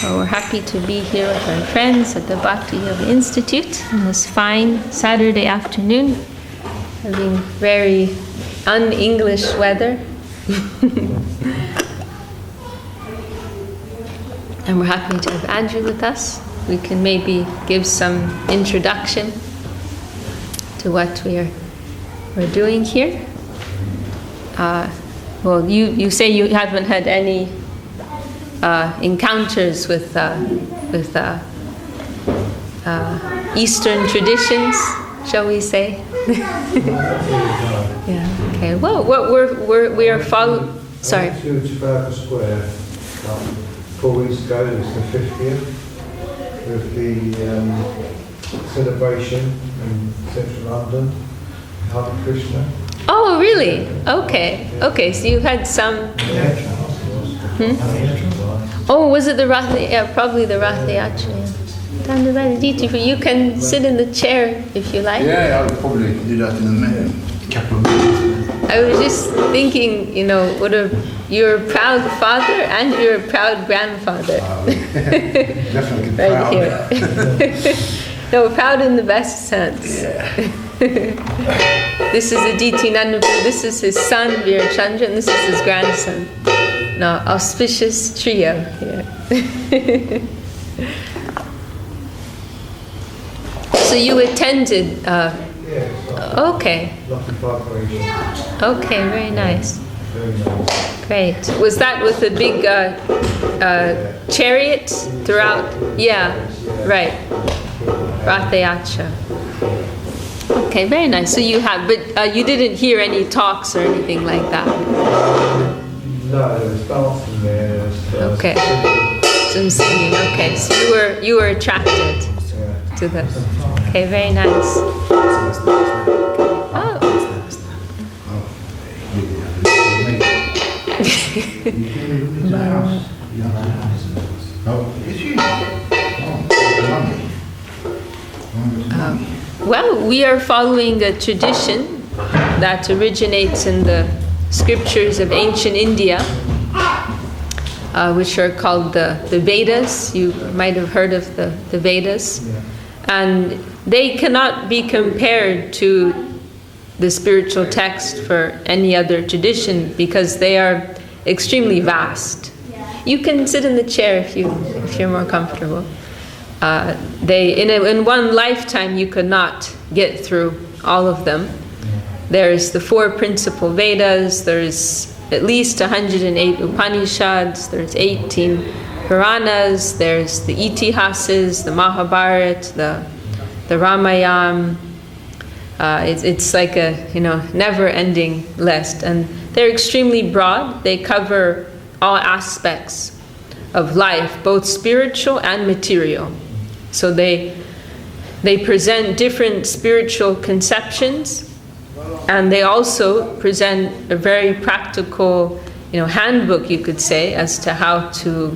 Well, we're happy to be here with our friends at the Bhakti Yoga Institute on this fine Saturday afternoon, having very un-English weather. And we're happy to have Andrew with us. We can maybe give some introduction to what we're doing here. Well, you say you haven't had any encounters with Eastern traditions, shall we say? Yeah. Okay. Well, we are following. Sorry. To Trafalgar Square 4 weeks ago. It was the 50th of the celebration in central London, Hare Krishna. Oh, really? Okay. Okay. So you had some. Oh, was it the Rath? Yeah, probably the Rath Yatra. You can sit in the chair if you like. Yeah, I'll probably do that in a couple of minutes. I was just thinking, you're a proud father and you're a proud grandfather. Definitely right proud. Here. No, proud in the best sense. Yeah. This is Aditi Nandapu, this is his son Veerachandra, and this is his grandson. No, auspicious trio here. So you attended. Okay. Okay, very nice. Great. Was that with a big chariot throughout? Yeah, right. Rath Yatra. Okay, very nice. So you had, but you didn't hear any talks or anything like that. No, there was dancing there. There was, okay. Some singing. Okay, so you were attracted to the. Okay, very nice. Oh. Well, we are following a tradition that originates in the scriptures of ancient India, which are called the Vedas. You might have heard of the Vedas. Yeah. And they cannot be compared to the spiritual text for any other tradition because they are extremely vast. You can sit in the chair if you're more comfortable. In one lifetime you could not get through all of them. There's the 4 principal Vedas, there's at least 108 Upanishads, there's 18 Puranas, there's the Itihasas, the Mahabharata, the Ramayana. It's like a never-ending list, and they're extremely broad. They cover all aspects of life, both spiritual and material. So they present different spiritual conceptions, and they also present a very practical, handbook, you could say, as to how to,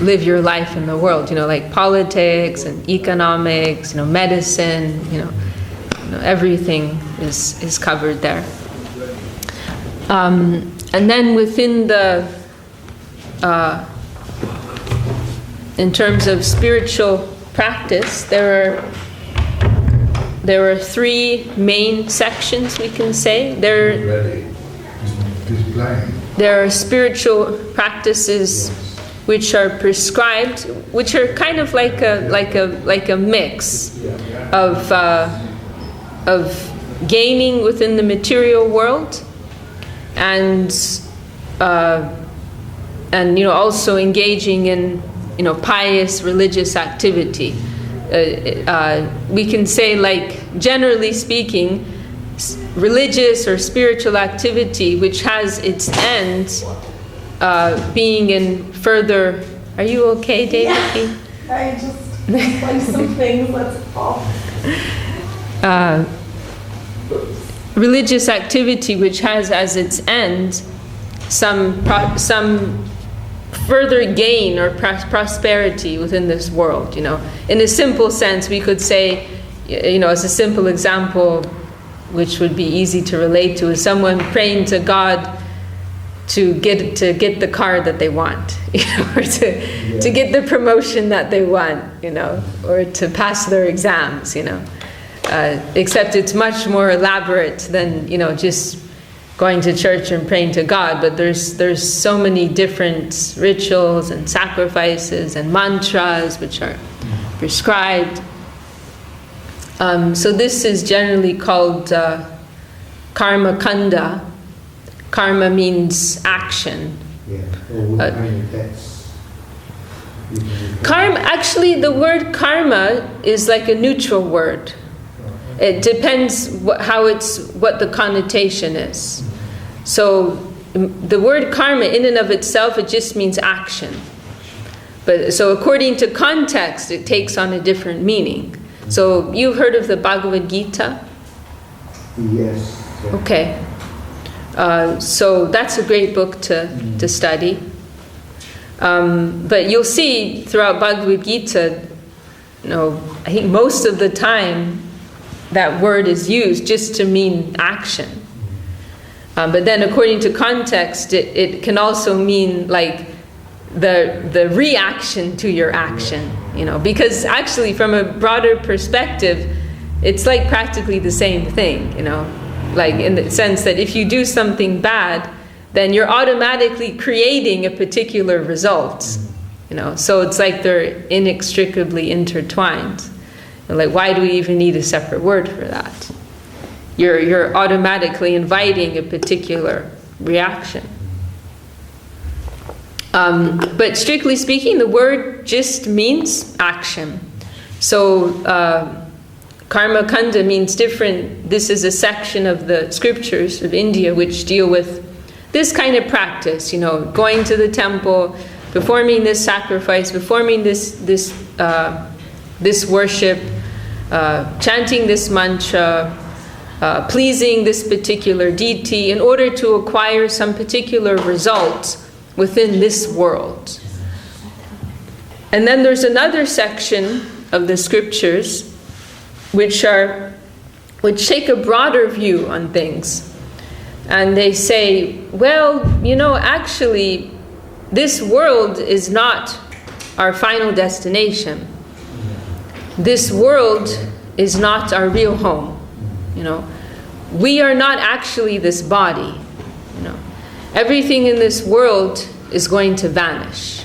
live your life in the world. Like politics and economics, medicine, everything is covered there. And then within the, in terms of spiritual practice, there are 3 main sections, we can say. There are spiritual practices which are prescribed, which are kind of like a mix of gaining within the material world and also engaging in pious religious activity. We can say, like, generally speaking, religious or spiritual activity which has its end being in further. Are you okay, Devidasi? Yeah, I just like some things. Let's fall. Religious activity which has as its end some further gain or prosperity within this world. In a simple sense, we could say, as a simple example, which would be easy to relate to, is someone praying to God to get the car that they want, or to get the promotion that they want, or to pass their exams, except it's much more elaborate than just going to church and praying to God. But there's so many different rituals and sacrifices and mantras which are prescribed. So this is generally called karma kanda. Karma means action. Karma, actually, the word karma is like a neutral word. It depends what the connotation is. So the word karma in and of itself, it just means action. But so according to context, it takes on a different meaning. So you've heard of the Bhagavad Gita? Yes. Okay. So that's a great book to study. But you'll see throughout Bhagavad Gita, I think most of the time that word is used just to mean action. But then according to context, it can also mean like the reaction to your action, because actually from a broader perspective, it's like practically the same thing, like in the sense that if you do something bad, then you're automatically creating a particular result, so it's like they're inextricably intertwined. Like, why do we even need a separate word for that? You're automatically inviting a particular reaction. But strictly speaking, the word just means action. So karma kanda means different. This is a section of the scriptures of India which deal with this kind of practice. Going to the temple, performing this sacrifice, performing this worship, chanting this mantra, pleasing this particular deity in order to acquire some particular result within this world. And then there's another section of the scriptures which take a broader view on things. And they say, well, actually, this world is not our final destination. This world is not our real home. We are not actually this body. Everything in this world is going to vanish.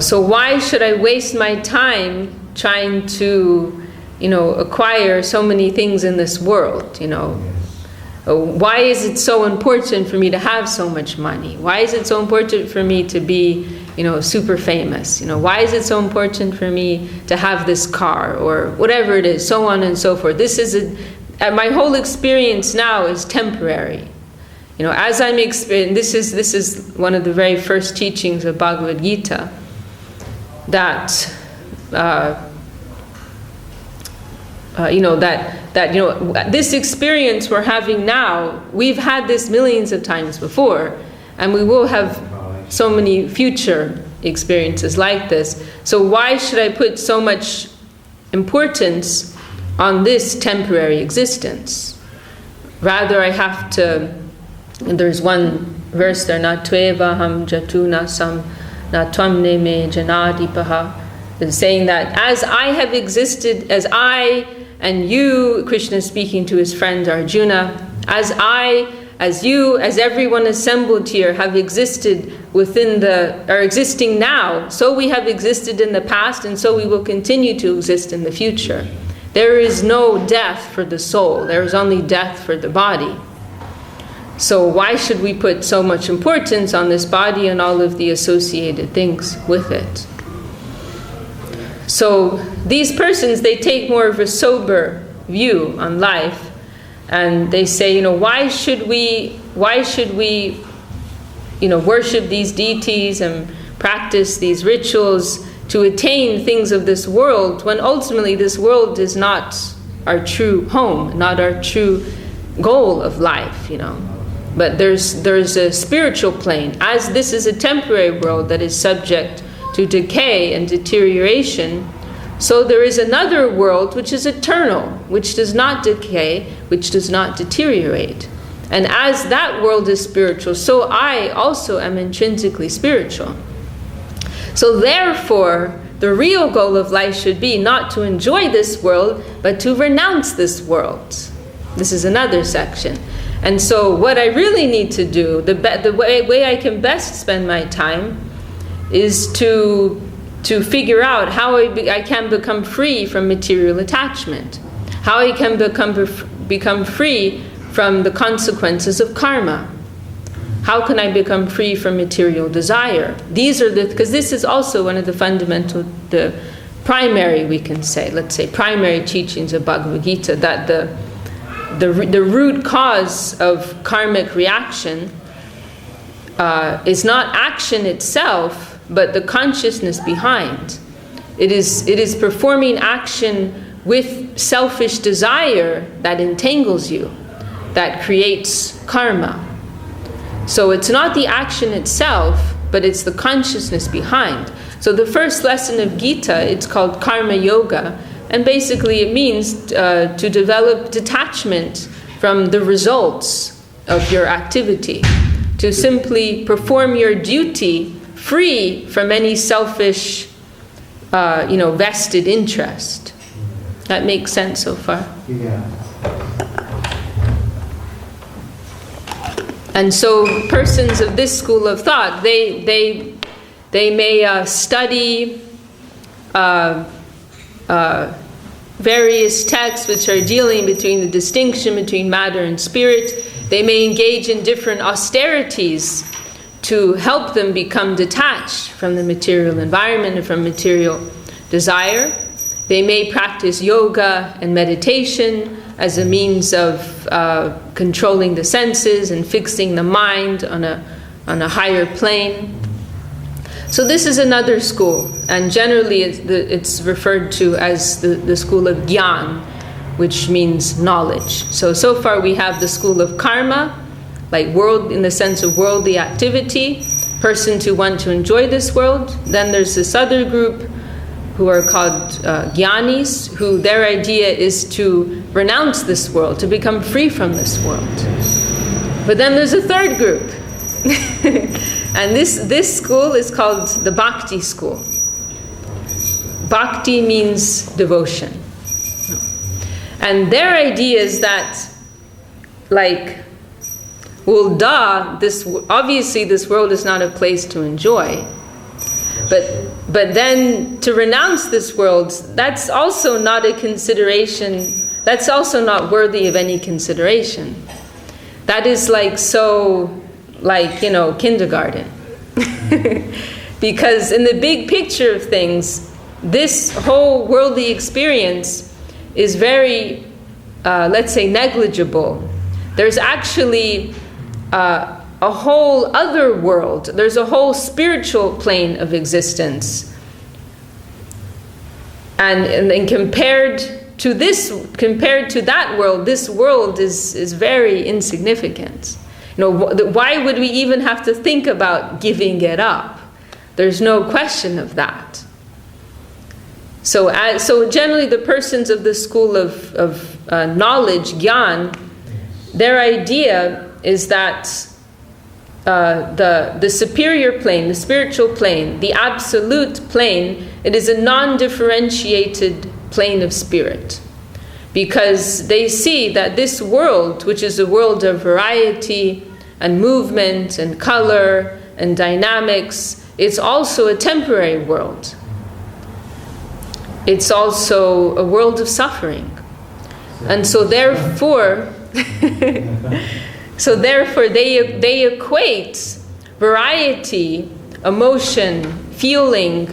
So why should I waste my time trying to, acquire so many things in this world? Why is it so important for me to have so much money? Why is it so important for me to be, super famous? Why is it so important for me to have this car or whatever it is, so on and so forth? My whole experience now is temporary. As I'm experiencing, this is one of the very first teachings of Bhagavad Gita, that this experience we're having now, we've had this millions of times before, and we will have so many future experiences like this. So why should I put so much importance on this temporary existence? Rather, I have to, and there's one verse there, na tveva ham jatuna sam na tvamne me janadipaha, is saying that as I have existed, as I and you, Krishna is speaking to his friend Arjuna, as I, as you, as everyone assembled here have existed are existing now, so we have existed in the past, and so we will continue to exist in the future. There is no death for the soul. There is only death for the body. So why should we put so much importance on this body and all of the associated things with it? So these persons, they take more of a sober view on life, and they say, why should we worship these deities and practice these rituals to attain things of this world, when ultimately this world is not our true home, not our true goal of life, But there's a spiritual plane. As this is a temporary world that is subject to decay and deterioration, so there is another world which is eternal, which does not decay, which does not deteriorate. And as that world is spiritual, so I also am intrinsically spiritual. So therefore, the real goal of life should be not to enjoy this world, but to renounce this world. This is another section. And so what I really need to do, the way I can best spend my time, is to figure out how I can become free from material attachment, how I can become free from the consequences of karma. How can I become free from material desire? These are because this is also one of the fundamental, the primary, we can say, let's say, primary teachings of Bhagavad Gita, that the root cause of karmic reaction is not action itself, but the consciousness behind. It is performing action with selfish desire that entangles you, that creates karma. So it's not the action itself, but it's the consciousness behind. So the first lesson of Gita, it's called Karma Yoga, and basically it means to develop detachment from the results of your activity, to simply perform your duty free from any selfish, vested interest. That makes sense so far? Yeah. And so persons of this school of thought, they may study various texts which are dealing between the distinction between matter and spirit. They may engage in different austerities to help them become detached from the material environment and from material desire. They may practice yoga and meditation as a means of controlling the senses and fixing the mind on a higher plane. So this is another school, and generally it's referred to as the school of Gyan, which means knowledge. So far we have the school of karma, like world in the sense of worldly activity, persons who want to enjoy this world. Then there's this other group who are called Gyanis, who their idea is to renounce this world, to become free from this world. But then there's a third group. And this school is called the Bhakti school. Bhakti means devotion. And their idea is that, obviously this world is not a place to enjoy. But then to renounce this world, that's also not a consideration, that's also not worthy of any consideration. That is kindergarten. Because in the big picture of things, this whole worldly experience is very, negligible. There's actually a whole other world. There's a whole spiritual plane of existence. And compared to that world, this world is very insignificant. Why would we even have to think about giving it up? There's no question of that. So generally the persons of the school of knowledge, Gyan, their idea is that the superior plane, the spiritual plane, the absolute plane, it is a non-differentiated plane of spirit. Because they see that this world, which is a world of variety and movement and color and dynamics, it's also a temporary world. It's also a world of suffering. And so therefore they equate variety, emotion, feeling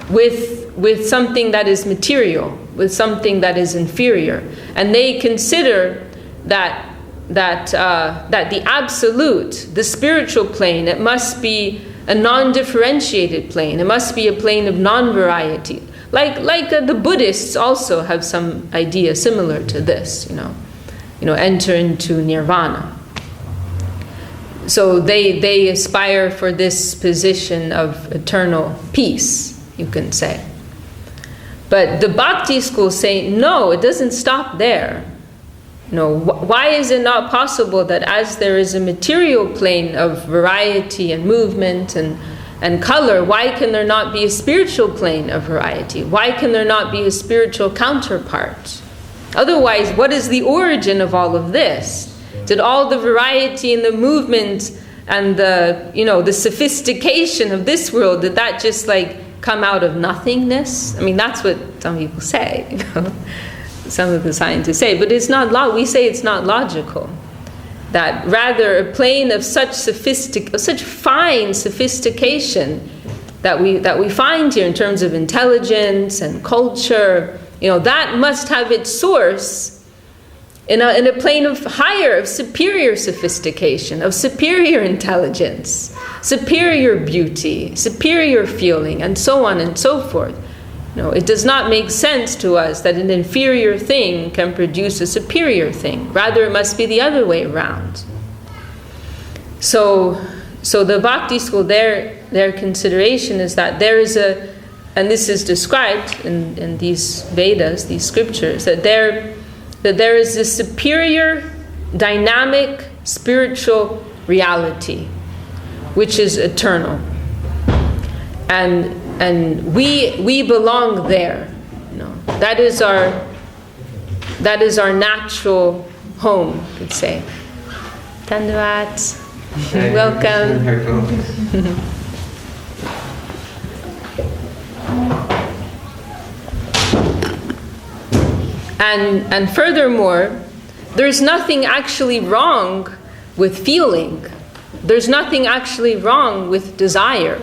with something that is material, with something that is inferior. And they consider that the absolute, the spiritual plane, it must be a non-differentiated plane. It must be a plane of non-variety. Like the Buddhists also have some idea similar to this, enter into nirvana. So they aspire for this position of eternal peace, you can say. But the Bhakti school say, no, it doesn't stop there. No, why is it not possible that as there is a material plane of variety and movement and color, why can there not be a spiritual plane of variety? Why can there not be a spiritual counterpart? Otherwise, what is the origin of all of this? Did all the variety and the movement and the sophistication of this world, did that just come out of nothingness? I mean, that's what some people say, some of the scientists say, but it's not. We say it's not logical. That rather a plane of such fine sophistication that we find here in terms of intelligence and culture, that must have its source in a plane of superior sophistication, of superior intelligence, superior beauty, superior feeling, and so on and so forth. It does not make sense to us that an inferior thing can produce a superior thing. Rather, it must be the other way around. So the Bhakti school, their consideration is that there is and this is described in these Vedas, these scriptures, that there is a superior, dynamic, spiritual reality, which is eternal. And we belong there. That is our natural home, you could say. Dandavat. Welcome. And furthermore, there's nothing actually wrong with feeling. There's nothing actually wrong with desire.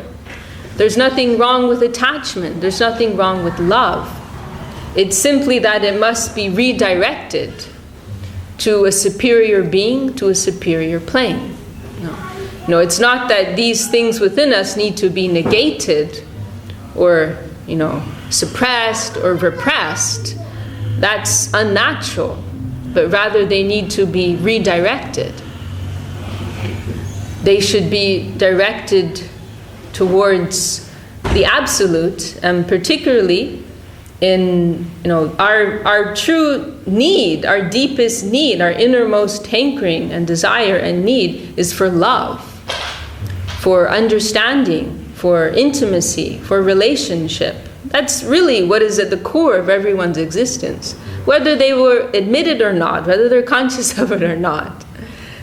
There's nothing wrong with attachment. There's nothing wrong with love. It's simply that it must be redirected to a superior being, to a superior plane. No, it's not that these things within us need to be negated or, suppressed or repressed. That's unnatural. But rather they need to be redirected. They should be directed towards the absolute, and particularly in our true need, our deepest need, our innermost hankering and desire and need is for love, for understanding, for intimacy, for relationship. That's really what is at the core of everyone's existence, whether they were admitted or not, whether they're conscious of it or not.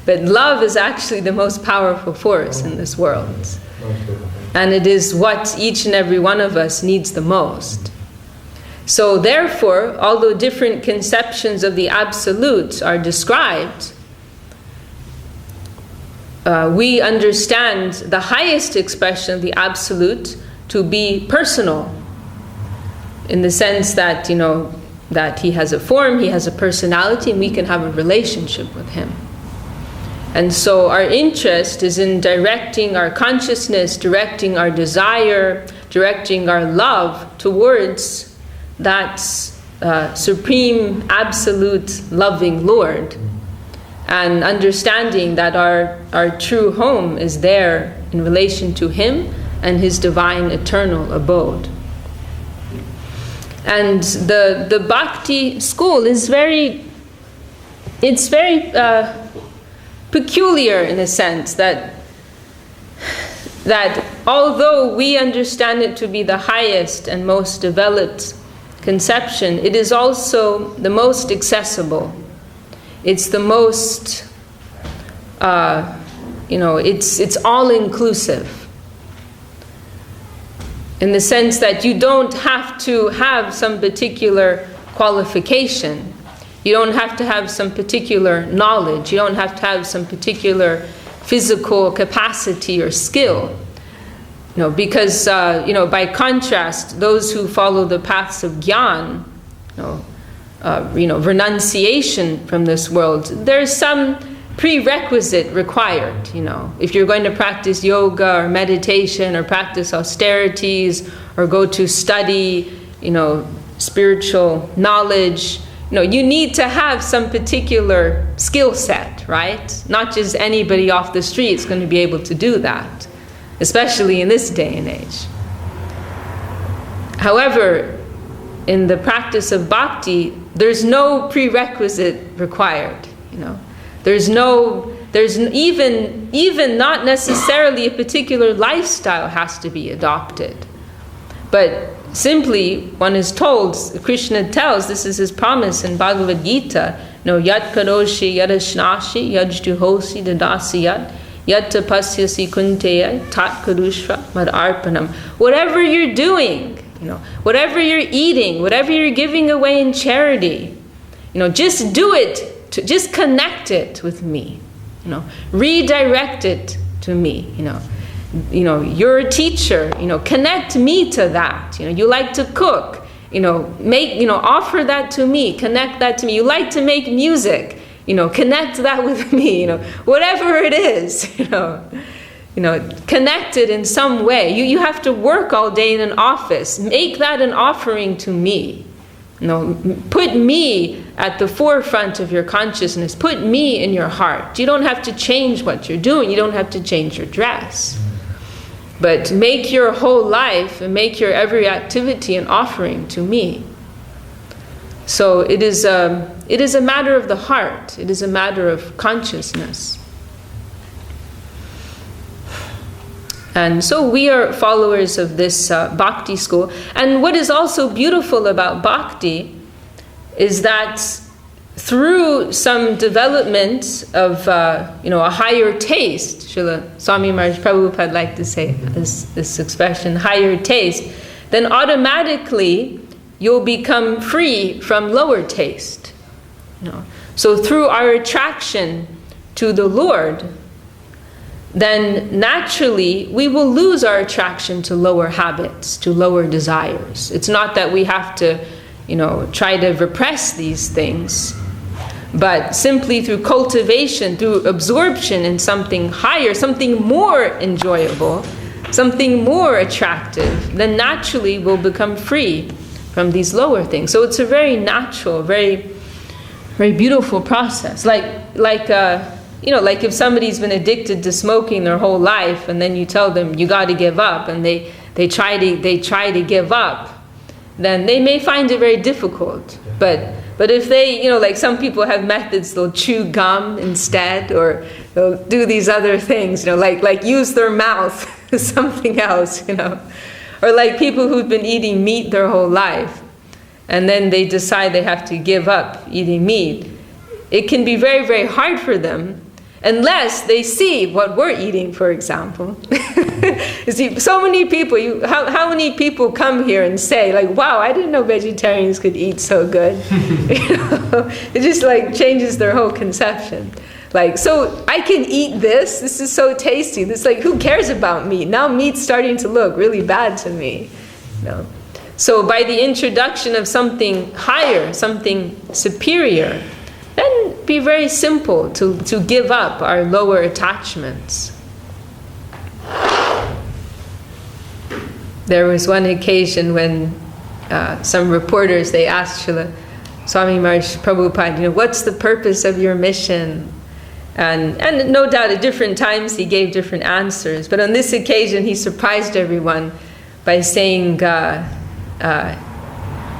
But love is actually the most powerful force in this world. And it is what each and every one of us needs the most. So therefore, although different conceptions of the absolute are described, we understand the highest expression of the absolute to be personal, in the sense that, that he has a form, he has a personality, and we can have a relationship with him. And so our interest is in directing our consciousness, directing our desire, directing our love towards that supreme, absolute, loving Lord. And understanding that our true home is there in relation to him and his divine eternal abode. And the Bhakti school is very peculiar in a sense that although we understand it to be the highest and most developed conception, it is also the most accessible. It's the most, it's all-inclusive. In the sense that you don't have to have some particular qualification. You don't have to have some particular knowledge. You don't have to have some particular physical capacity or skill. Because, by contrast, those who follow the paths of Gyan, renunciation from this world, there's some prerequisite required. If you're going to practice yoga or meditation or practice austerities or go to study, spiritual knowledge, you need to have some particular skill set, right? Not just anybody off the street is going to be able to do that, especially in this day and age. However, in the practice of bhakti, there's no prerequisite required, you know. There's even not necessarily a particular lifestyle has to be adopted. But simply, one is told, Krishna tells, this is his promise in Bhagavad Gita, no, yat karoshi yad ashnashi yad juhosi dadasi yad yat tapasyasi kunteya tat karushva mad arpanam. Whatever you're doing, you know, whatever you're eating, whatever you're giving away in charity, you know, just do it, just connect it with me, you know, redirect it to me, you know, you're a teacher, you know, connect me to that, you know, you like to cook, you know, offer that to me, connect that to me, you like to make music, you know, connect that with me, you know, whatever it is, you know, connect it in some way. You have to work all day in an office. Make that an offering to me. You know, put me at the forefront of your consciousness. Put me in your heart. You don't have to change what you're doing. You don't have to change your dress. But make your whole life and make your every activity an offering to me. So it is a matter of the heart. It is a matter of consciousness. And so we are followers of this bhakti school. And what is also beautiful about bhakti is that through some development of a higher taste, Srila Swami Maharaj Prabhupada liked to say this expression, higher taste, then automatically you'll become free from lower taste. You know? So through our attraction to the Lord, then naturally we will lose our attraction to lower habits, to lower desires. It's not that we have to, try to repress these things, but simply through cultivation, through absorption in something higher, something more enjoyable, something more attractive, then naturally we'll become free from these lower things. So it's a very natural, very, very beautiful process. Like if somebody's been addicted to smoking their whole life, and then you tell them you got to give up, and they try to give up, then they may find it very difficult. But if they, like some people have methods, they'll chew gum instead, or they'll do these other things, like use their mouth, something else, or like people who've been eating meat their whole life, and then they decide they have to give up eating meat. It can be very, very hard for them, unless they see what we're eating, for example. You see, so many people, how many people come here and say, like, wow, I didn't know vegetarians could eat so good. It just changes their whole conception. So I can eat this is so tasty. It's who cares about meat? Now meat's starting to look really bad to me. So by the introduction of something higher, something superior, then it'd be very simple to give up our lower attachments. There was one occasion when some reporters, they asked Srila Swami Maharaj Prabhupada, what's the purpose of your mission? And no doubt at different times he gave different answers. But on this occasion he surprised everyone by saying,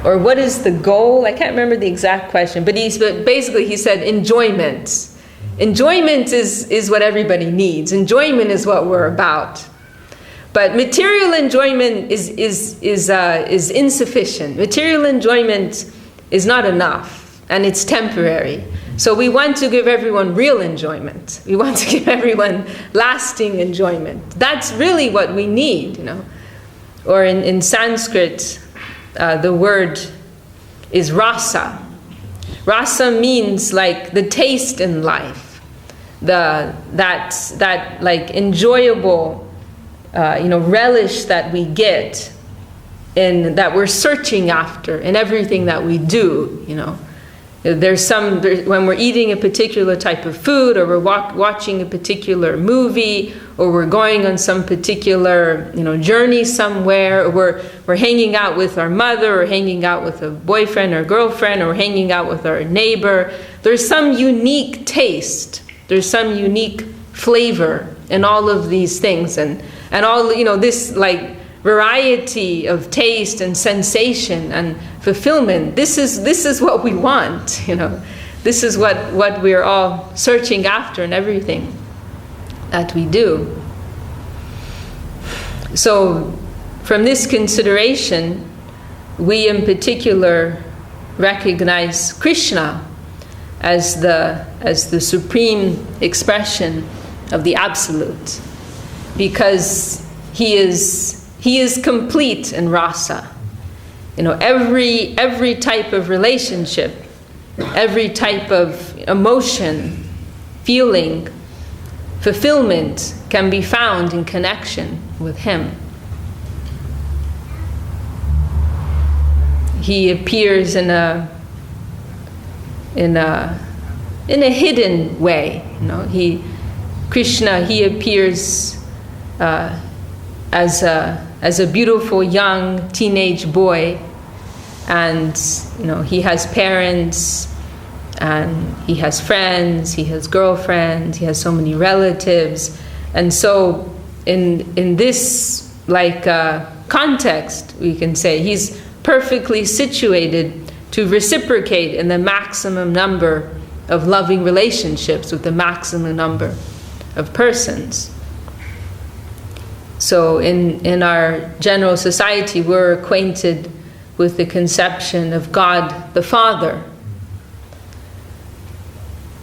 or what is the goal? I can't remember the exact question, but basically he said enjoyment. Enjoyment is what everybody needs. Enjoyment is what we're about. But material enjoyment is insufficient. Material enjoyment is not enough, and it's temporary. So we want to give everyone real enjoyment. We want to give everyone lasting enjoyment. That's really what we need, Or in Sanskrit, the word is rasa. Rasa means the taste in life, that enjoyable, relish that we get, in that we're searching after in everything that we do. When we're eating a particular type of food, or we're watching a particular movie, or we're going on some particular journey somewhere, or we're hanging out with our mother, or hanging out with a boyfriend or girlfriend, or hanging out with our neighbor, there's some unique taste There's some unique flavor in all of these things, and all, you know, this like variety of taste and sensation and fulfillment. This is what we want, you know. This is what we're all searching after in everything that we do. So from this consideration, we in particular recognize Krishna as the supreme expression of the Absolute, because he is complete in rasa. You know, every type of relationship, every type of emotion, feeling, fulfillment can be found in connection with him. He appears in a hidden way. You know, Krishna appears as a beautiful young teenage boy, and you know, he has parents, and he has friends, he has girlfriends, he has so many relatives, and so in this like context, we can say he's perfectly situated to reciprocate in the maximum number of loving relationships with the maximum number of persons. So in our general society, we're acquainted with the conception of God the Father.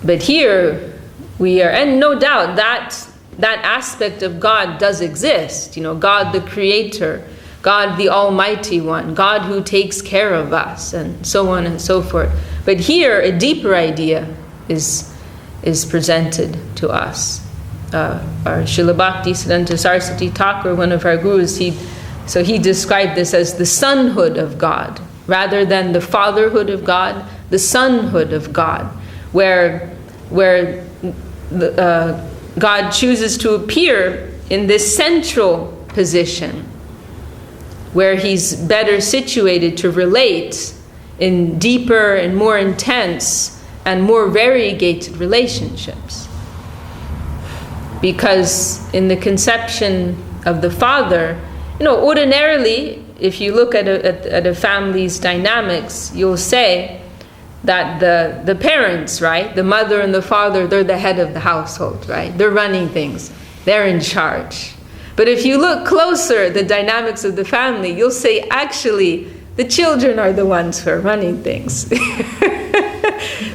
But here we are, and no doubt that aspect of God does exist. You know, God the Creator, God the Almighty One, God who takes care of us, and so on and so forth. But here a deeper idea is presented to us. Our Srila Bhakti Siddhanta Saraswati Thakur, one of our gurus, he described this as the sonhood of God, rather than the fatherhood of God, the sonhood of God, where God chooses to appear in this central position, where he's better situated to relate in deeper and more intense and more variegated relationships. Because in the conception of the Father, you know, ordinarily, if you look at a family's dynamics, you'll say that the parents, right, the mother and the father, they're the head of the household, right? They're running things. They're in charge. But if you look closer at the dynamics of the family, you'll say, actually, the children are the ones who are running things.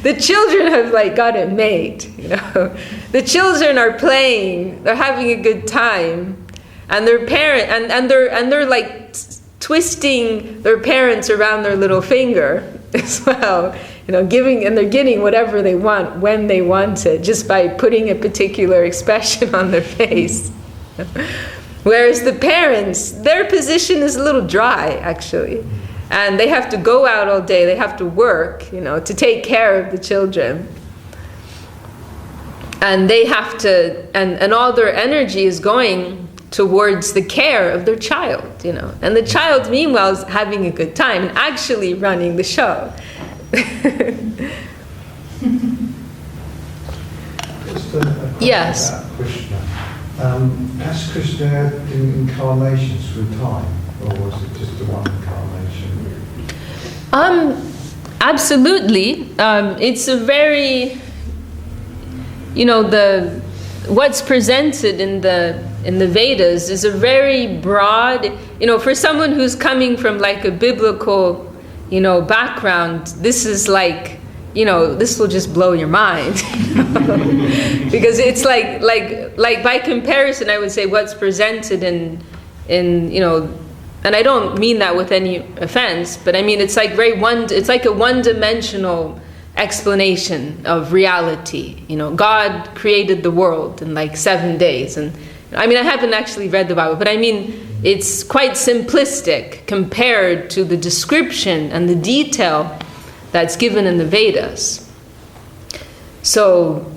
The children have like got it made, you know. The children are playing, they're having a good time, and their parent and they're like twisting their parents around their little finger as well, you know, they're getting whatever they want when they want it, just by putting a particular expression on their face. Whereas the parents, their position is a little dry, actually. And they have to go out all day, they have to work, you know, to take care of the children. And they have to, and all their energy is going towards the care of their child, you know. And the child, meanwhile, is having a good time and actually running the show. Just a question Yes. about Krishna. Has Krishna had incarnations through time, or was it just the one incarnation? Absolutely. It's a very, you know, what's presented in the Vedas is a very broad, you know, for someone who's coming from like a biblical, you know, background, this is like, you know, this will just blow your mind. Because it's like by comparison, I would say what's presented in you know, and I don't mean that with any offense, but I mean it's like it's like a one-dimensional explanation of reality. You know, God created the world in like 7 days, and I mean I haven't actually read the Bible, but I mean it's quite simplistic compared to the description and the detail that's given in the Vedas. So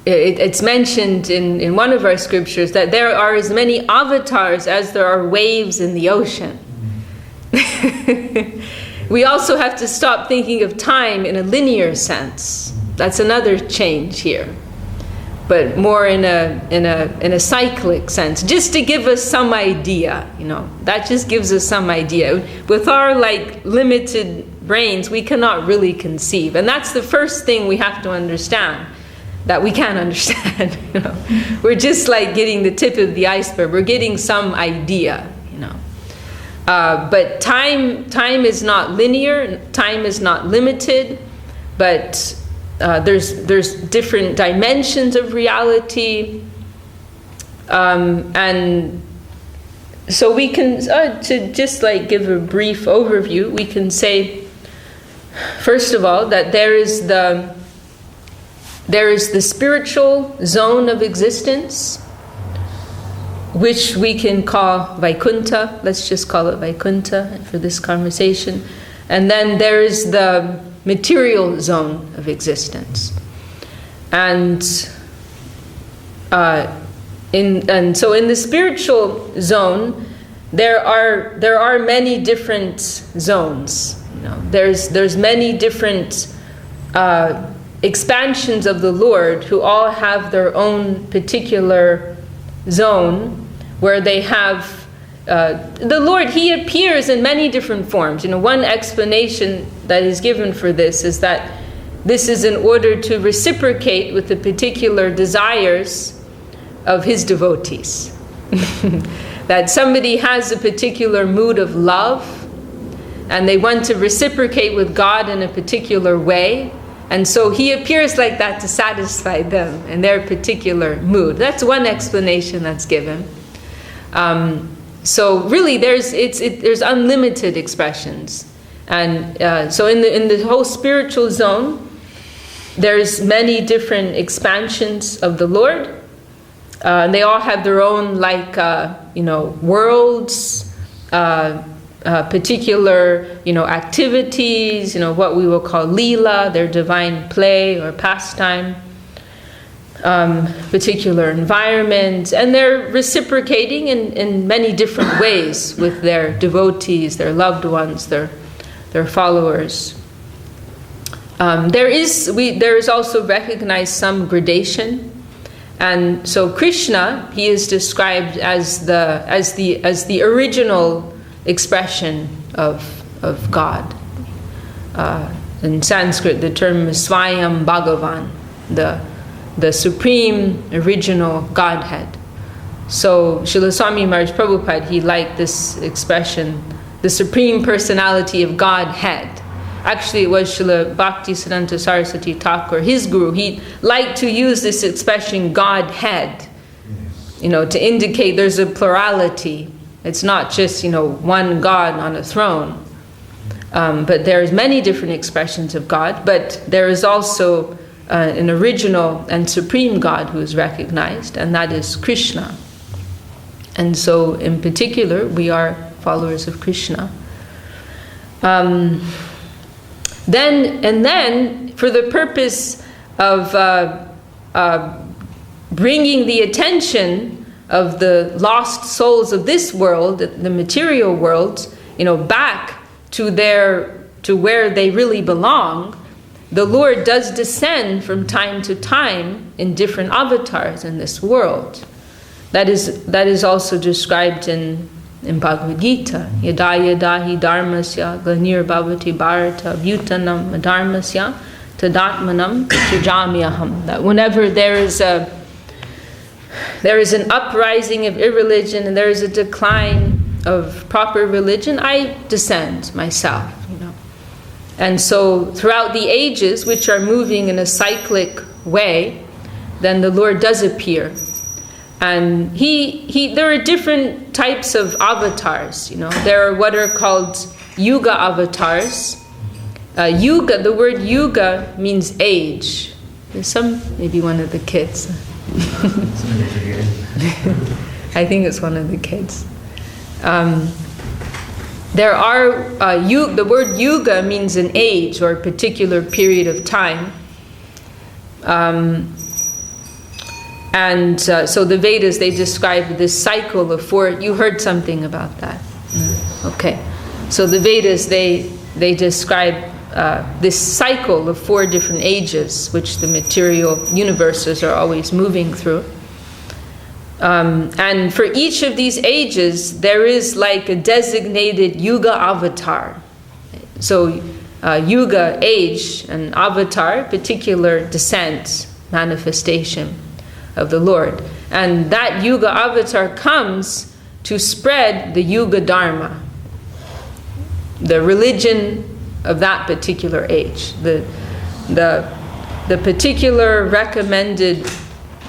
it's mentioned in one of our scriptures that there are as many avatars as there are waves in the ocean. We also have to stop thinking of time in a linear sense. That's another change here. but more in a cyclic sense, just to give us some idea. That just gives us some idea. With our limited brains, we cannot really conceive, and that's the first thing we have to understand. That we can't understand. We're just getting the tip of the iceberg. We're getting some idea. But time is not linear. Time is not limited. But there's different dimensions of reality, and so we can to just give a brief overview. We can say, first of all, that there is the spiritual zone of existence, which we can call Vaikuntha. Let's just call it Vaikuntha for this conversation. And then there is the material zone of existence. And so in the spiritual zone, there are many different zones. There's many different expansions of the Lord who all have their own particular zone where they have the Lord. He appears in many different forms. One explanation that is given for this is that this is in order to reciprocate with the particular desires of his devotees. That somebody has a particular mood of love and they want to reciprocate with God in a particular way. And so he appears like that to satisfy them in their particular mood. That's one explanation that's given. So really, there's unlimited expressions, and so in the whole spiritual zone, there's many different expansions of the Lord. They all have their own worlds, particular activities, what we will call lila, their divine play or pastime, particular environments, and they're reciprocating in many different ways with their devotees, their loved ones, their followers. There is also recognized some gradation. And so Krishna, he is described as the original expression of God. In Sanskrit, the term is Swayam Bhagavan, the supreme original Godhead. So Srila Swami Maharaj Prabhupada, he liked this expression, the supreme personality of Godhead. Actually, it was Srila Bhakti Siddhanta Saraswati Thakur, his guru. He liked to use this expression, Godhead, to indicate there's a plurality. It's not just, one God on a throne. But there's many different expressions of God, but there is also an original and supreme God who is recognized, and that is Krishna. And so, in particular, we are followers of Krishna. Then, for the purpose of bringing the attention of the lost souls of this world, the material world, back to where they really belong, the Lord does descend from time to time in different avatars in this world. That is also described in Bhagavad Gita. Yada yada hi dharmasya glanir bhavati bharata bhutanam dharmasya tadatmanam srijamyaham. That whenever there is an uprising of irreligion and there is a decline of proper religion, I descend myself. And so throughout the ages, which are moving in a cyclic way, then the Lord does appear. And there are different types of avatars. There are what are called Yuga avatars. Yuga, the word Yuga means age. There's maybe one of the kids. I think it's one of the kids. There are, the word Yuga means an age or a particular period of time. So the Vedas, they describe this cycle of four. You heard something about that. Okay. So the Vedas, they describe this cycle of 4 different ages, which the material universes are always moving through. And for each of these ages, there is like a designated Yuga avatar. So Yuga, age, and avatar, particular descent, manifestation of the Lord. And that Yuga avatar comes to spread the Yuga Dharma, the religion of that particular age, the particular recommended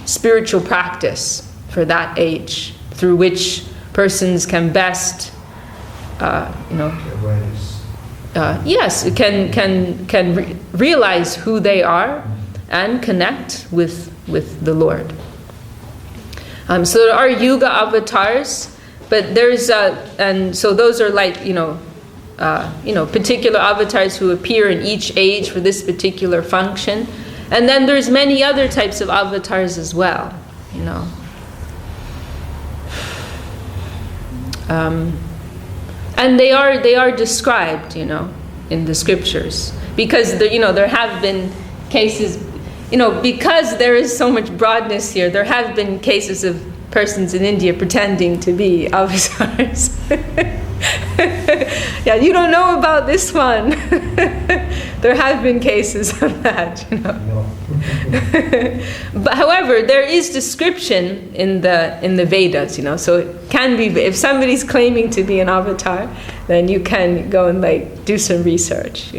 spiritual practice for that age, through which persons can best, can realize who they are and connect with the Lord. So there are Yuga avatars, but there's and so those are like particular avatars who appear in each age for this particular function, and then there's many other types of avatars as well, and they are described, in the scriptures, because there have been cases. Because there is so much broadness here, there have been cases of persons in India pretending to be avatars. Yeah, you don't know about this one. There have been cases of that, But however, there is description in the Vedas, so it can be, if somebody's claiming to be an avatar, then you can go and do some research,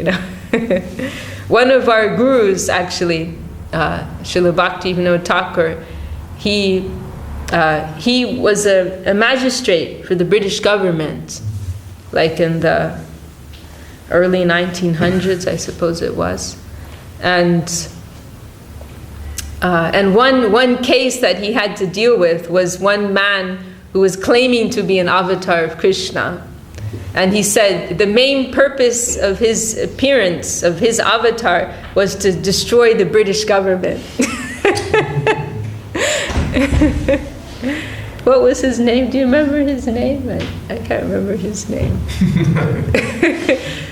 One of our gurus, actually, Srila Bhakti Thakur, he was a magistrate for the British government, like in the early 1900s, I suppose it was, and one case that he had to deal with was one man who was claiming to be an avatar of Krishna. And he said the main purpose of his appearance, of his avatar, was to destroy the British government. What was his name? Do you remember his name? I can't remember his name.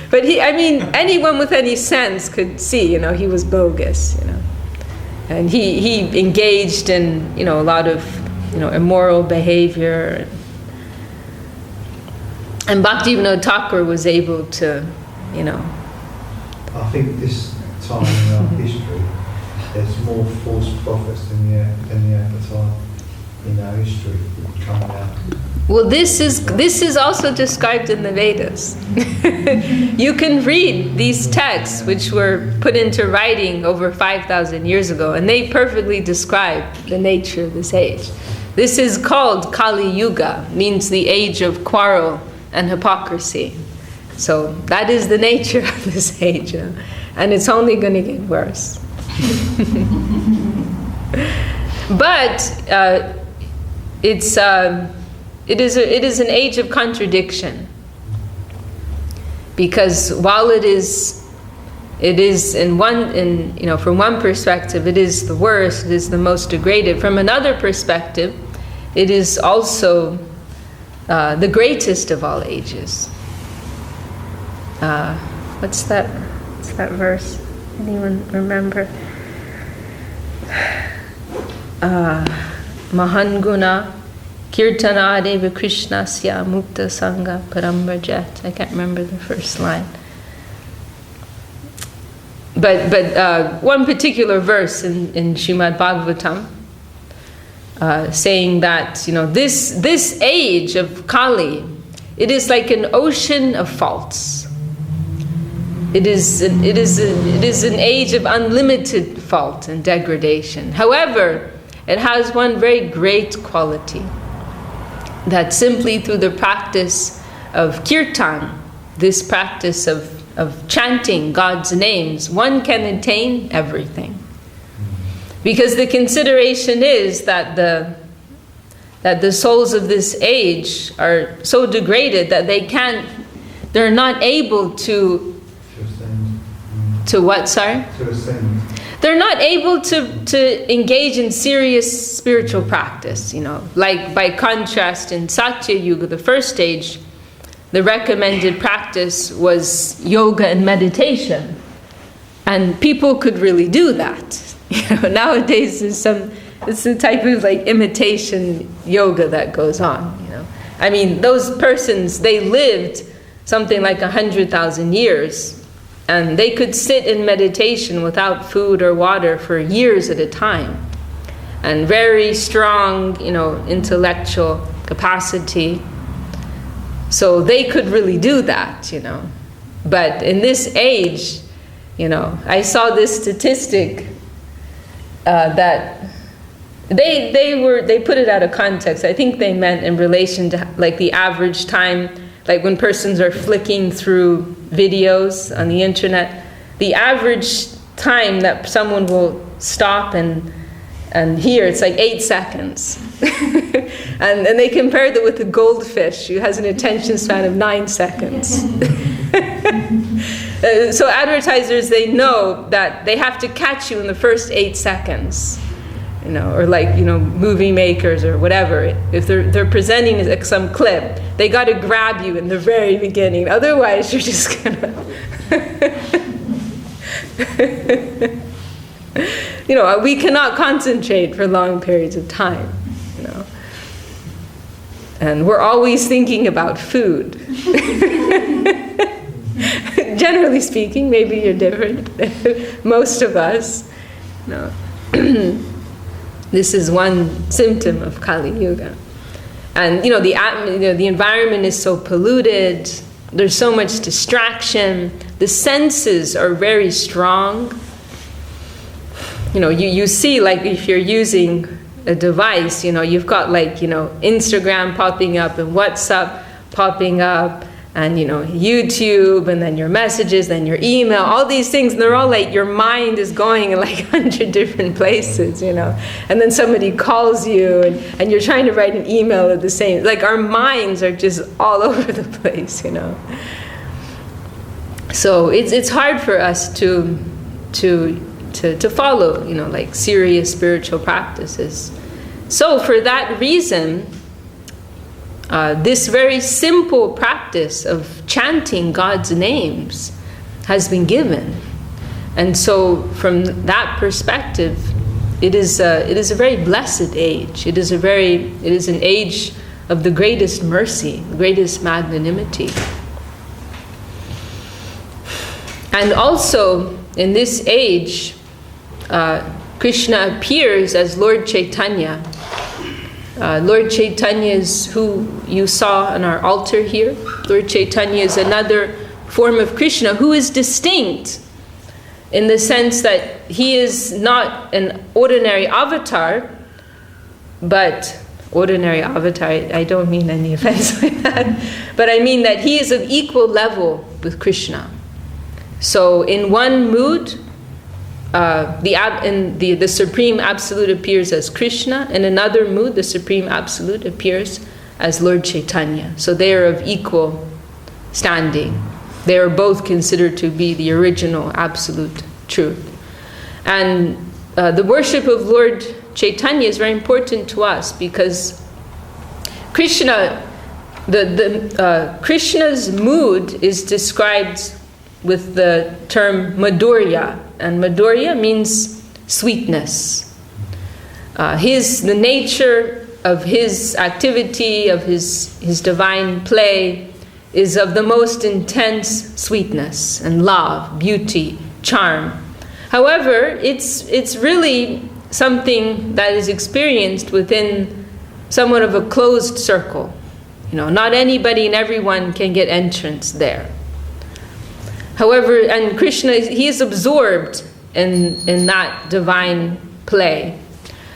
But anyone with any sense could see, he was bogus, And he engaged in, a lot of, immoral behavior. And Bhakti Thakur was able to, I think this time in our history, there's more false prophets than the avatar in our history coming out. Well, this is also described in the Vedas. You can read these texts, which were put into writing over 5,000 years ago, and they perfectly describe the nature of this age. This is called Kali Yuga, means the age of quarrel and hypocrisy. So that is the nature of this age, and it's only going to get worse. But it is an age of contradiction, because while it is from one perspective it is the worst, it is the most degraded. From another perspective, it is also the greatest of all ages. What's that verse? Anyone remember? Mahanguna Kirtana Deva Krishnasya Mukta Sangha Parambrajat. I can't remember the first line. But one particular verse in Srimad Bhagavatam saying that this age of Kali, it is like an ocean of faults. It is an age of unlimited fault and degradation. However, it has one very great quality, that simply through the practice of kirtan, this practice of chanting God's names, one can attain everything. Because the consideration is that the souls of this age are so degraded that they're not able to what, sorry? To ascend. They're not able to engage in serious spiritual practice, Like by contrast, in Satya Yuga, the first stage, the recommended practice was yoga and meditation. And people could really do that. Nowadays it's the type of like imitation yoga that goes on. I mean, those persons, they lived something like 100,000 years, and they could sit in meditation without food or water for years at a time, and very strong, intellectual capacity. So they could really do that, But in this age, I saw this statistic that they put it out of context. I think they meant in relation to like the average time, like when persons are flicking through videos on the internet, the average time that someone will stop and hear, it's like 8 seconds. and they compared it with a goldfish who has an attention span of 9 seconds. So advertisers, they know that they have to catch you in the first 8 seconds, or like, movie makers or whatever. If they're presenting like some clip, they got to grab you in the very beginning. Otherwise, you're just gonna, we cannot concentrate for long periods of time, And we're always thinking about food. Generally speaking, maybe you're different. Most of us, this is one symptom of Kali Yuga. And the environment is so polluted. There's so much distraction. The senses are very strong. You see, like if you're using a device, you've got like Instagram popping up and WhatsApp popping up, and YouTube, and then your messages, then your email, all these things, and they're all like, your mind is going in like 100 different places, and then somebody calls you, and you're trying to write an email at the same, like our minds are just all over the place, So it's hard for us to follow, like serious spiritual practices. So for that reason, this very simple practice of chanting God's names has been given. And so from that perspective, it is a very blessed age. It is an age of the greatest mercy, the greatest magnanimity. And also in this age, Krishna appears as Lord Chaitanya. Lord Chaitanya is who you saw on our altar here. Lord Chaitanya is another form of Krishna who is distinct in the sense that he is not an ordinary avatar, but ordinary avatar, I don't mean any offense by that, but I mean that he is of equal level with Krishna. So in one mood, the Supreme Absolute appears as Krishna. In another mood, the Supreme Absolute appears as Lord Chaitanya. So they are of equal standing. They are both considered to be the original Absolute Truth. And the worship of Lord Chaitanya is very important to us because Krishna, Krishna's mood is described with the term Madhurya, and Madhurya means sweetness. The nature of his activity, of his divine play, is of the most intense sweetness and love, beauty, charm. However, it's really something that is experienced within somewhat of a closed circle. Not anybody and everyone can get entrance there. However, and Krishna, he is absorbed in that divine play.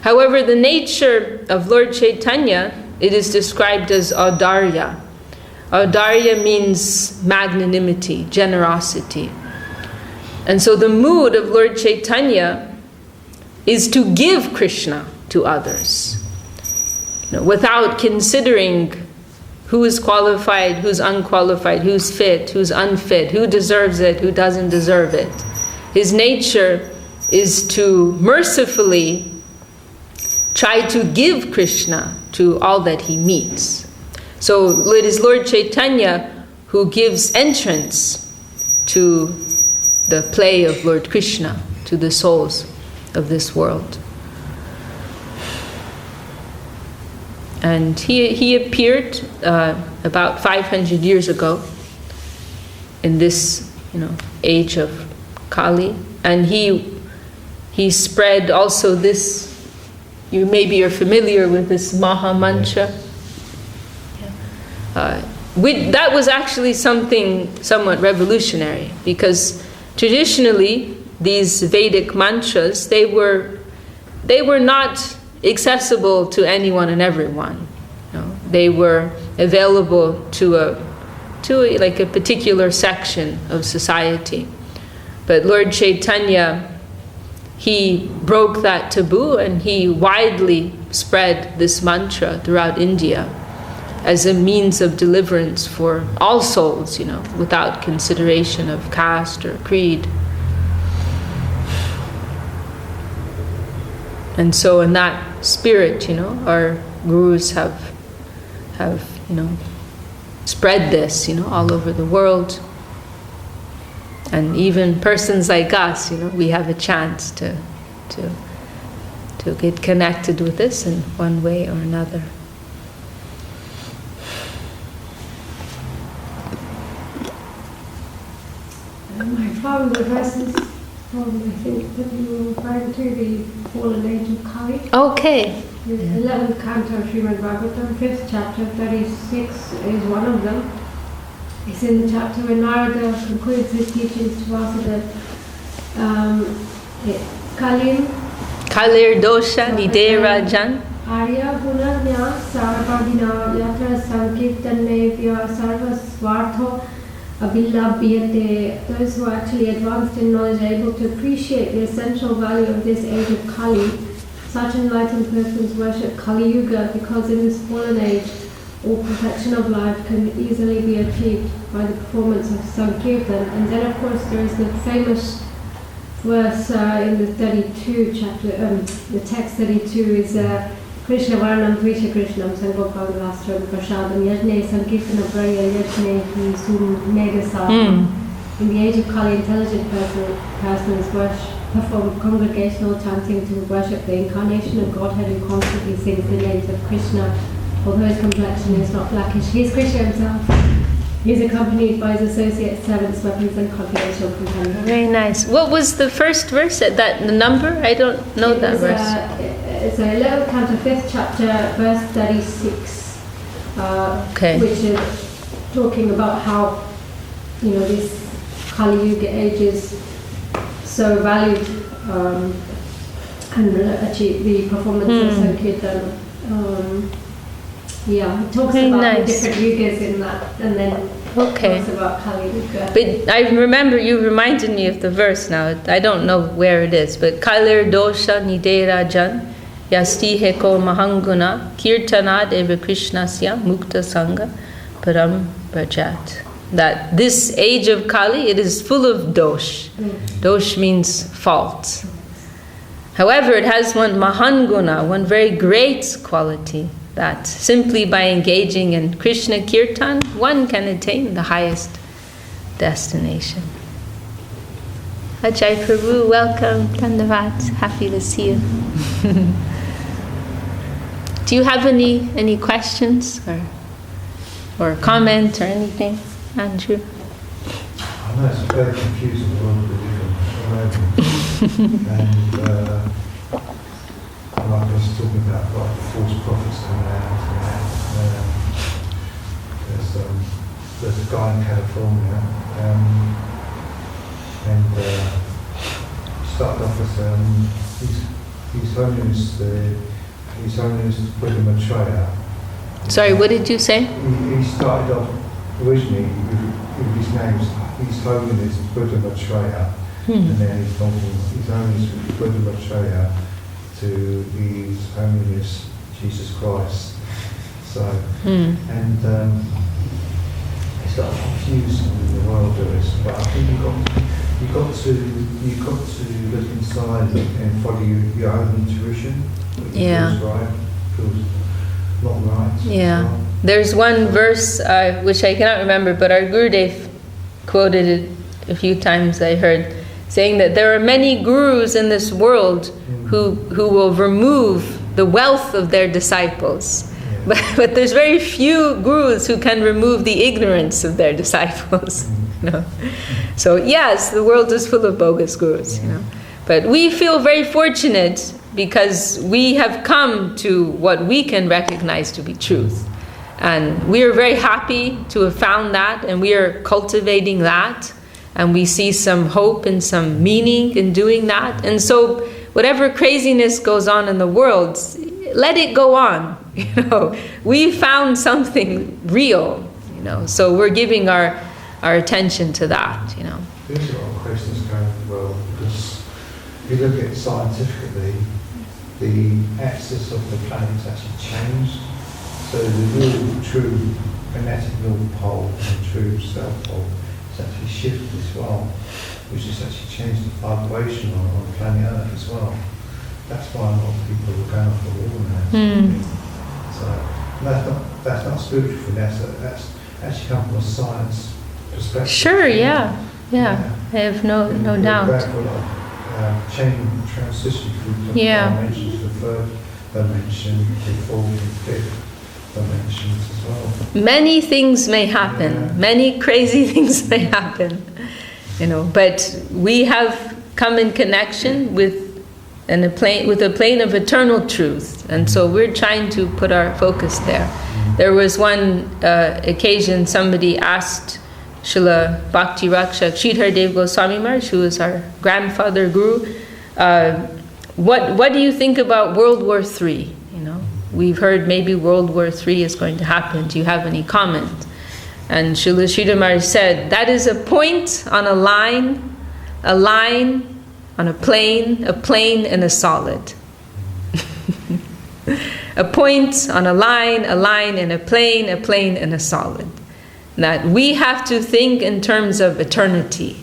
However, the nature of Lord Chaitanya, it is described as Audarya. Audarya means magnanimity, generosity. And so the mood of Lord Chaitanya is to give Krishna to others, without considering who is qualified, who's unqualified, who's fit, who's unfit, who deserves it, who doesn't deserve it. His nature is to mercifully try to give Krishna to all that he meets. So it is Lord Chaitanya who gives entrance to the play of Lord Krishna, to the souls of this world. And he appeared about 500 years ago in this, age of Kali, and he spread also this. Maybe you're familiar with this Maha-Mantra. That was actually something somewhat revolutionary, because traditionally these Vedic mantras, they were not accessible to anyone and everyone. They were available to a particular section of society. But Lord Chaitanya, he broke that taboo, and he widely spread this mantra throughout India as a means of deliverance for all souls, without consideration of caste or creed. And so in that spirit, our gurus have spread this, all over the world. And even persons like us, we have a chance to get connected with this in one way or another. I found the verses from, I think, that you were referring to, the fallen age of Kali. Okay. The 11th canto of Srimad Bhagavatam, 5th chapter, 36 is one of them. It's in the chapter when Narada concludes his teachings to Vasudeva. Kalir dosha nidera jan. Arya gunanya sarvadina yatra sankirtanevya sarva swartho abhilabhyate. Those who are actually advanced in knowledge are able to appreciate the essential value of this age of Kali. Such enlightened persons worship Kali Yuga because in this fallen age, all perfection of life can easily be achieved by the performance of Sankirtan. And then of course there is the famous verse in the 32 chapter, the text 32 is Krishna Varnam Trisha Krishnam Sangopam Rastram Prashadam Yajne Sankirtana Praya Yajne Sum Megasam. In the age of Kali, intelligent persons perform congregational chanting to worship the incarnation of Godhead who constantly sings the names of Krishna. Although his complexion is not blackish, he is Krishna himself. He is accompanied by his associates, servants, weapons, and confidential companions. Very nice. What was the first verse? The number? I don't know that verse. It's 11th canto, 5th chapter, verse 36. Which is talking about how, this Kali Yuga age is so valued and achieve the performance of Sankirtan. It talks about the different yugas in that, and then talks about Kali Yuga. But I remember, you reminded me of the verse now. I don't know where it is, but Kalir dosha nidera jan yasti heko mahanguna kirtanad eva krishnasya mukta sangha param brajat. That this age of Kali, it is full of dosh. Dosh means fault. However, it has one mahanguna, one very great quality, that simply by engaging in Krishna Kirtan, one can attain the highest destination. Ajay Prabhu, welcome. Dandavat. Happy to see you. Do you have any questions or comment or anything, Andrew? I know it's very confusing, the world and like I was talking about, like false prophets coming out. There's a guy in California, and started off as His Holiness Buddha Maitreya. Sorry, what did you say? He started off originally with his name, His Holiness Buddha Maitreya, and then he's gone from His Holiness Buddha Maitreya to His Holiness Jesus Christ. So, and it's got confused in the world of this, but I think you got to look inside and follow your own intuition. Feels right, feels not right. Yeah. There's one verse which I cannot remember, but our Gurudev quoted it a few times, I heard, saying that there are many gurus in this world who will remove the wealth of their disciples. But there's very few gurus who can remove the ignorance of their disciples. You know? So yes, the world is full of bogus gurus. You know? But we feel very fortunate because we have come to what we can recognize to be truth. And we are very happy to have found that, and we are cultivating that. And we see some hope and some meaning in doing that. And so whatever craziness goes on in the world, let it go on. You know, we found something real. You know, so we're giving our attention to that. You know. There's a lot of questions going in the world because if you look at it scientifically, the axis of the planet has actually changed. So the real, true magnetic north pole and true south pole has actually shifted as well, which has actually changed the vibration on planet Earth as well. That's why a lot of people are going for war now. So that's not spiritual for that's actually come from a science perspective. Sure, yeah. I have no doubt. Back for a lot of transition through dimensions, the third dimension, the fourth and fifth dimensions as well. Many things may happen. Many crazy things may happen. You know, but we have come in connection with a plane of eternal truth, and so we're trying to put our focus there. There was one occasion somebody asked Srila Bhakti Raksha Sridhar Dev Goswami Maharaj, who is our grandfather guru, what do you think about World War III? You know, we've heard maybe World War III is going to happen. Do you have any comment? And Srila Sridhar Maharaj said, that is a point on a line on a plane and a solid. A point on a line and a plane and a solid. That we have to think in terms of eternity.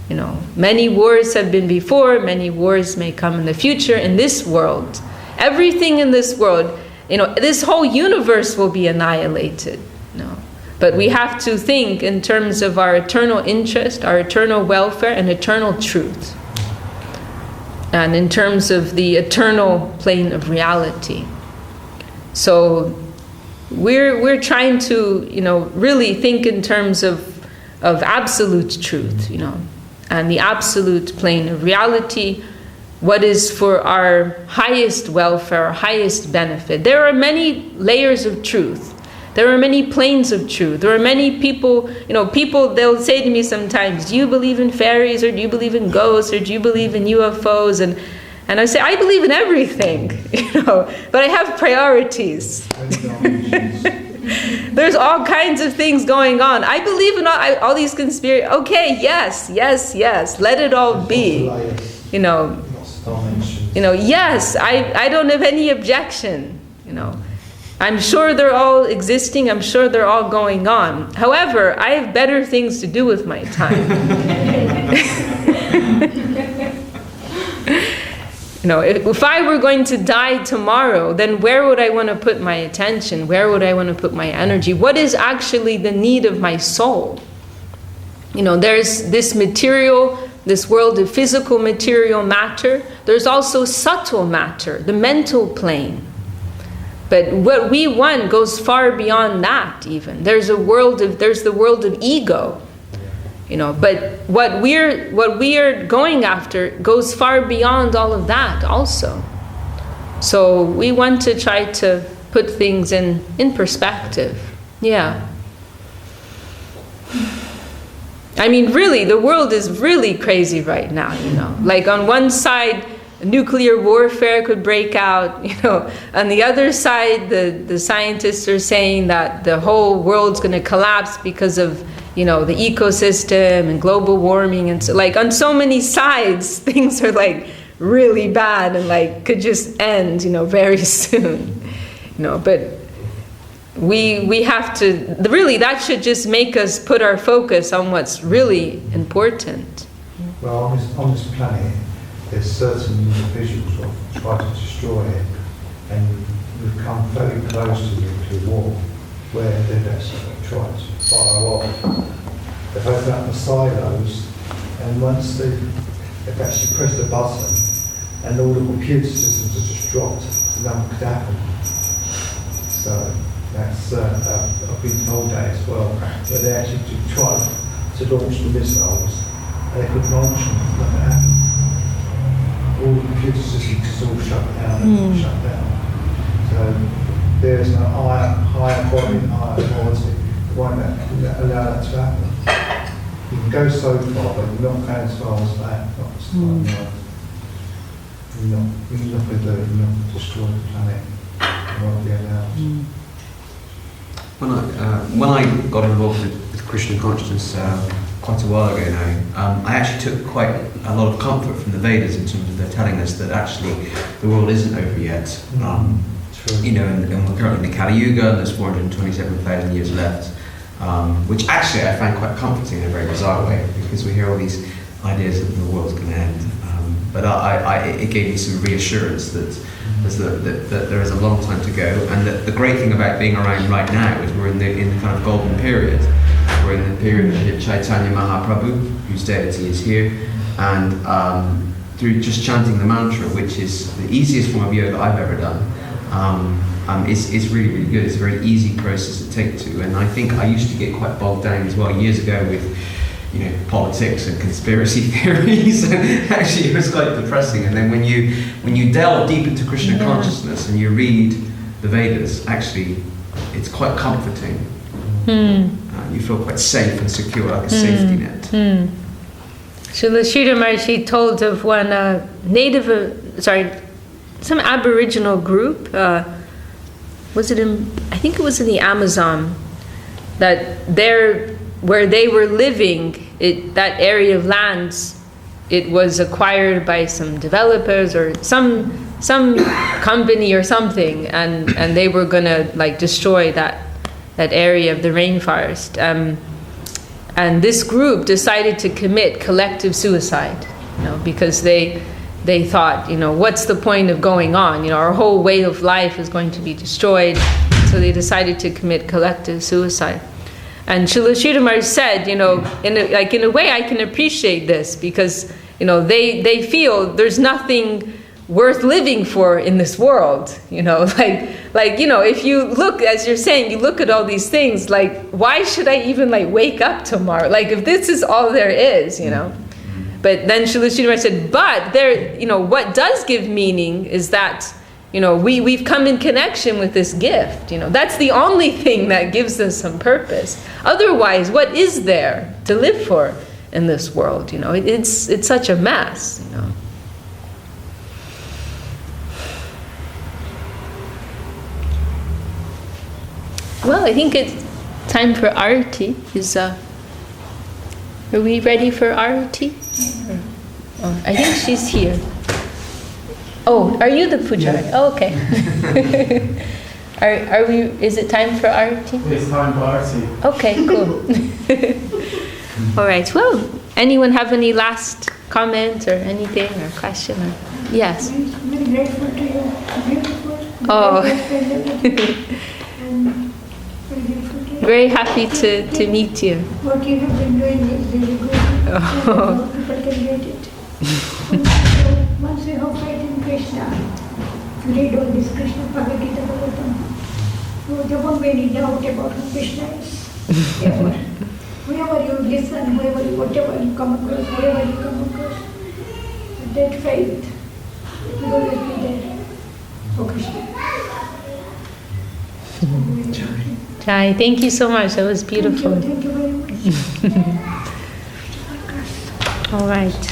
You know, many wars have been before, many wars may come in the future in this world. Everything in this world, you know, this whole universe will be annihilated. You know. But we have to think in terms of our eternal interest, our eternal welfare, and eternal truth. And in terms of the eternal plane of reality. So we're trying to, you know, really think in terms of absolute truth, you know, and the absolute plane of reality, what is for our highest welfare, our highest benefit. There are many layers of truth. There are many planes of truth. There are many people, you know, they'll say to me sometimes, do you believe in fairies, or do you believe in ghosts, or do you believe in UFOs? And I say, I believe in everything, you know, but I have priorities. There's all kinds of things going on. I believe in all these conspiracy. Okay, yes, let it all be. You know, yes, I don't have any objection, you know. I'm sure they're all existing. I'm sure they're all going on. However, I have better things to do with my time. You know, if I were going to die tomorrow, then where would I want to put my attention? Where would I want to put my energy? What is actually the need of my soul? You know, there's this material, this world of physical material matter. There's also subtle matter, the mental plane. But what we want goes far beyond that even. There's the world of ego. You know, but what we are going after goes far beyond all of that also. So we want to try to put things in perspective. Yeah. I mean, really, the world is really crazy right now, you know. Like on one side, nuclear warfare could break out, you know. On the other side, the scientists are saying that the whole world's going to collapse because of, you know, the ecosystem and global warming, and so, like, on so many sides, things are like really bad and like could just end, you know, very soon, you know. But we have to really, that should just make us put our focus on what's really important. Well, on this planet, there's certain individuals who try to destroy it, and we've come very close to nuclear war. where they've actually tried to fire off. They've opened up the silos, and once they've actually pressed the button, and all the computer systems have just dropped, so nothing could happen. So that's, I've been told that as well, where they actually tried to launch the missiles, and they couldn't launch them, nothing happened. All the computer systems is all shut down and shut down. So there's a higher body, higher quality, the one that allow that to happen. You can go so far, but you're not going as far as that. Not as far you're not going to do it, you're not going to destroy the planet. You won't be allowed. When I got involved with Krishna consciousness quite a while ago now, I actually took quite a lot of comfort from the Vedas in terms of their telling us that actually the world isn't over yet. You know, and we're currently in the Kali Yuga, and there's 427,000 years left, which actually I find quite comforting in a very bizarre way, because we hear all these ideas that the world's going to end. But it gave me some reassurance that there is a long time to go, and that the great thing about being around right now is we're in the kind of golden period. We're in the period of Chaitanya Mahaprabhu, whose deity is here, and through just chanting the mantra, which is the easiest form of yoga I've ever done, is really, really good. It's a very easy process to take to, and I think I used to get quite bogged down as well years ago with, you know, politics and conspiracy theories, and actually it was quite depressing. And then when you delve deep into Krishna consciousness and you read the Vedas, actually it's quite comforting. You feel quite safe and secure, like a safety net. Srila Sridhar Maharshi told of one some Aboriginal group, I think it was in the Amazon, that where they were living, that area of lands, it was acquired by some developers or some company or something, and they were gonna like destroy that area of the rainforest. And this group decided to commit collective suicide, you know, because they thought, you know, what's the point of going on? You know, our whole way of life is going to be destroyed. So they decided to commit collective suicide. And Srila Sridhar Maharshi said, you know, in a way I can appreciate this, because, you know, they feel there's nothing worth living for in this world, you know, like, you know, if you look, as you're saying, you look at all these things, like, why should I even like wake up tomorrow? Like, if this is all there is, you know. But then Srila Sridhar Maharshi said, but there, you know, what does give meaning is that, you know, we've come in connection with this gift, you know, that's the only thing that gives us some purpose. Otherwise, what is there to live for in this world? You know, it's such a mess, you know. Well, I think it's time for Arati. Are we ready for Arati? Oh, I think she's here. Oh, are you the pujari? Yeah. Oh, okay. Are we? Is it time for Arati? It's time for Arati. Okay, cool. All right. Well, anyone have any last comment or anything or question? Or, yes. Very grateful to you. Beautiful. Oh. And very grateful to you. Very happy to meet you. What you have been doing is really good. Oh. People can get it. Once you have faith in Krishna, you read all this Krishna Bhagavad Gita Bhagavatam. So there won't be any doubt about who Krishna is. Ever. Whenever you listen, whatever you come across, that faith will always be there for Krishna. Jai, thank you so much. That was beautiful. Thank you very much. All right.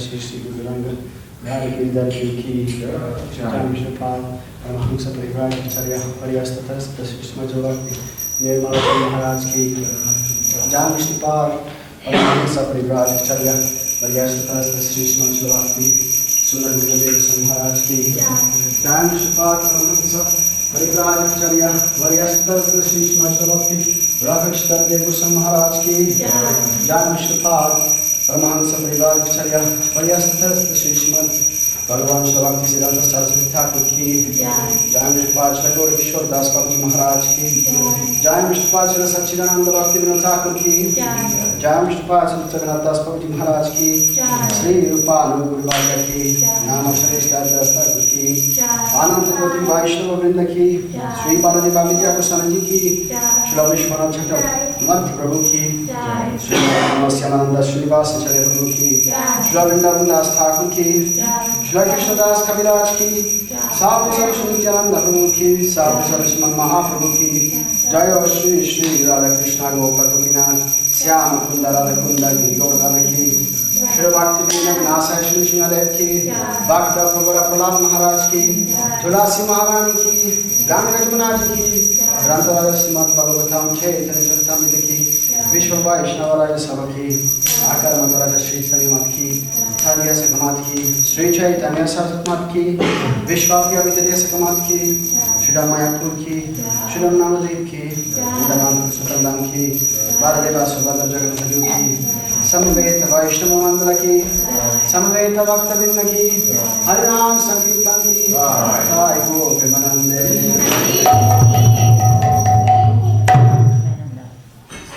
Shri Shri गुरुरंग Bihari Giridhar की जय विष्णुपाद परमहंस परिव्राज आचार्य परियास्ततः श्रीष्म जोगि निर्मल महाराज की जय विष्णुपाद परमहंस परिव्राज आचार्य परियास्ततः श्रीष्म जोगि सुंदर गुरुदेव महाराज की जय विष्णुपाद परमहंस परिव्राज आचार्य परियास्ततः श्रीष्म जोगि देव महाराज की जय विष्णुपाद परमहंस परिवार आचार्य परियास्ततः श्रीमद भगवान भक्ति सिद्धांत सरस्वती ठाकुर की जय विष्णुपाद श्री गौर किशोर दास बाबू महाराज की जय विष्णुपाद श्री सच्चिदानंद भक्ति विनोद ठाकुर की जय विष्णुपाद श्री जगन्नाथ दास बाबू महाराज की श्री रूपानंद गुरुवार की नाम श्री दास ठाकुर की आनंद कोटि वैष्णव वृंद की श्री बालाजी बाबा कुशान जी की श्री विश्वनाथ छठा मध्य प्रभु की श्री श्यामानंद श्रीनिवास आचार्य प्रभु की श्री वृंदावन दास ठाकुर की श्री कृष्णदास कविराज की साधु सरस्वती नित्यानंद प्रभु की साधु सरस्वती महाप्रभु की जय श्री श्री राधा कृष्ण गोपाल गोपीनाथ श्याम कुंद राधा कुंद गोवर्धन की श्री भक्ति विनाशाय श्री सिंहदेव की भक्त प्रभुरा प्रहलाद महाराज की तुलसी महारानी की गंगा जमुना जी की ग्रंथराज श्रीमद् भगवतम चैतन्य चरितामृत की विश्व वैष्णवराय सब की आकर मंत्राज श्री सनिमत की हरिया सकमात की श्री चैतन्य सरस्वत की विश्वाभ्य विद्या सकमात की श्री मायापुर की श्री नामदेव की दनाम सुकंदम की बारदेवा सुभद्र जगन्नाथ की समवेत वैष्णव मंत्र की समवेत भक्त वृंद की हरिनाम